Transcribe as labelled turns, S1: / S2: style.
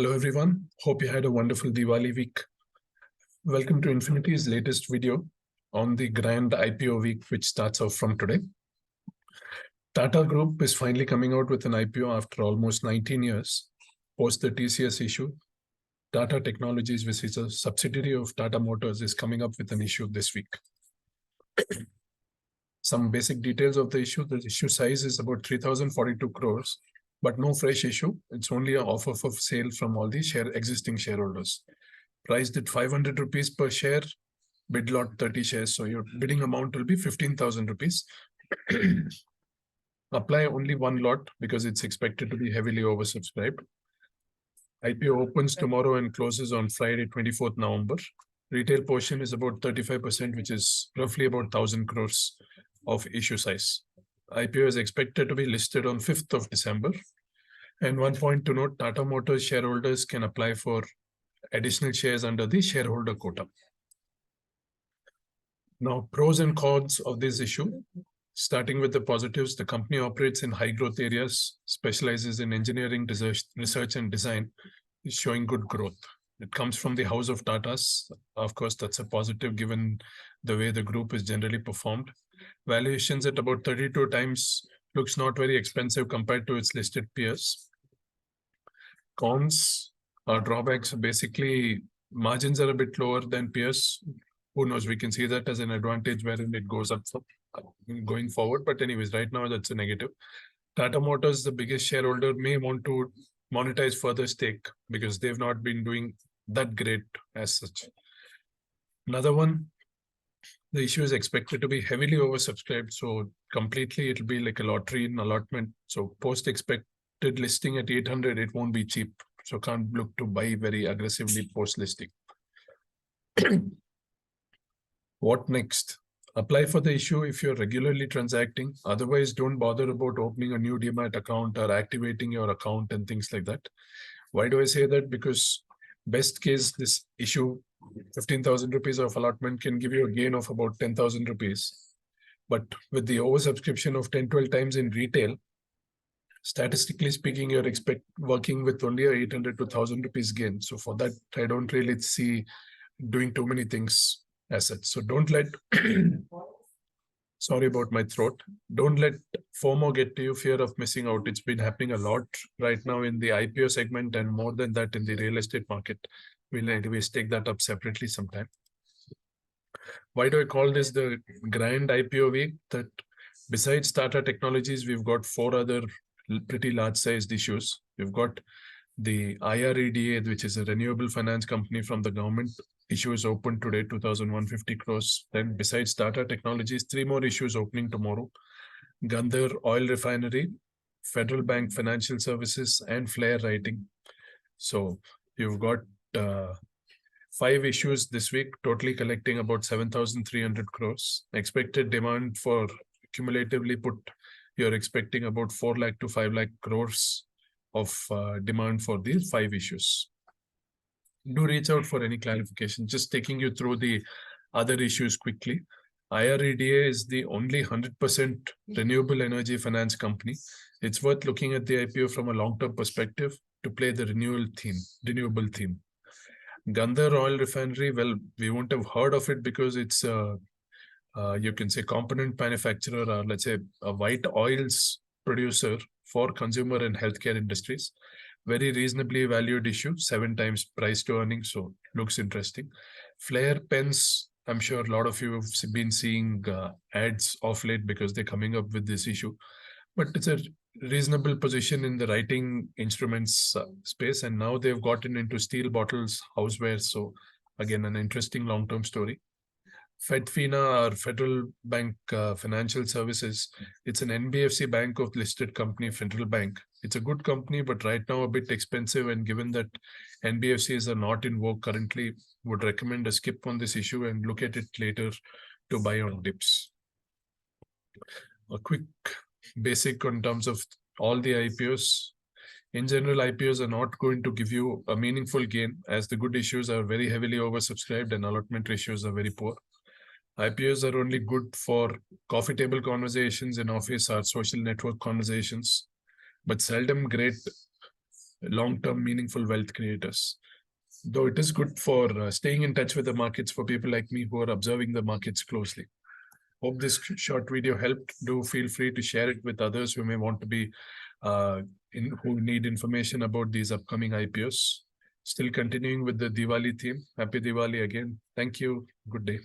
S1: Hello everyone, hope you had a wonderful Diwali week. Welcome to Infinity's latest video on the Grand IPO week, which starts off from today. Tata Group is finally coming out with an IPO after almost 19 years. Post the TCS issue, Tata Technologies, which is a subsidiary of Tata Motors, is coming up with an issue this week. Some basic details of the issue. The issue size is about 3,042 crores, but no fresh issue. It's only an offer for sale from all the existing shareholders. Priced at 500 rupees per share, bid lot 30 shares. So your bidding amount will be 15,000 rupees. Apply only one lot because it's expected to be heavily oversubscribed. IPO opens tomorrow and closes on Friday, 24th November. Retail portion is about 35%, which is roughly about 1,000 crores of issue size. IPO is expected to be listed on 5th of December. And one point to note, Tata Motors shareholders can apply for additional shares under the shareholder quota. Now, pros and cons of this issue. Starting with the positives, the company operates in high growth areas, specializes in engineering, research and design, is showing good growth. It comes from the house of Tatas. Of course, that's a positive given the way the group is generally performed. Valuations at about 32 times looks not very expensive compared to its listed peers. Cons or drawbacks, basically margins are a bit lower than peers. Who knows, we can see that as an advantage wherein it goes up going forward. But anyways, right now that's a negative. Tata Motors, the biggest shareholder, may want to monetize further stake because they've not been doing that great as such. Another one, the issue is expected to be heavily oversubscribed. So completely it'll be like a lottery in allotment. So post expected listing at 800, it won't be cheap. So can't look to buy very aggressively post listing. What next? Apply for the issue if you're regularly transacting. Otherwise, don't bother about opening a new demat account or activating your account and things like that. Why do I say that? Because best case, this issue, 15,000 rupees of allotment can give you a gain of about 10,000 rupees. But with the oversubscription of 10, 12 times in retail, statistically speaking, you're working with only a 800 to 1,000 rupees gain. So for that, I don't really see doing too many things as such. So don't let, sorry about my throat, don't let FOMO get to you, fear of missing out. It's been happening a lot right now in the IPO segment and more than that in the real estate market. We'll anyways take that up separately sometime. Why do I call this the Grand IPO week? That besides Tata Technologies, we've got 4 other pretty large-sized issues. We've got the IREDA, which is a renewable finance company from the government. Issue is open today, 2,150 crores. Then besides Tata Technologies, 3 more issues opening tomorrow. Gandhar Oil Refinery, Federal Bank Financial Services, and Flair Writing. So you've got 5 issues this week, totally collecting about 7,300 crores. Expected demand for cumulatively put, you're expecting about 4 lakh to 5 lakh crores of demand for these 5 issues. Do reach out for any clarification. Just taking you through the other issues quickly. IREDA is the only 100% renewable energy finance company. It's worth looking at the IPO from a long-term perspective to play the renewable theme. Gandhar Oil Refinery, well, we won't have heard of it because it's you can say component manufacturer or let's say a white oils producer for consumer and healthcare industries. Very reasonably valued issue, 7 times price to earnings, so looks interesting. Flair pens, I'm sure a lot of you have been seeing ads of late because they're coming up with this issue. But it's a reasonable position in the writing instruments space, and now they've gotten into steel bottles, houseware, so again, an interesting long-term story. FedFina or Federal Bank Financial Services, it's an NBFC bank of listed company, Federal Bank. It's a good company, but right now a bit expensive. And given that NBFCs are not in vogue currently, would recommend a skip on this issue and look at it later to buy on dips. A quick basic in terms of all the IPOs. In general, IPOs are not going to give you a meaningful gain as the good issues are very heavily oversubscribed and allotment ratios are very poor. IPOs are only good for coffee table conversations in office or social network conversations, but seldom great long-term meaningful wealth creators. Though it is good for staying in touch with the markets for people like me who are observing the markets closely. Hope this short video helped. Do feel free to share it with others who may want to be who need information about these upcoming IPOs. Still continuing with the Diwali theme. Happy Diwali again. Thank you. Good day.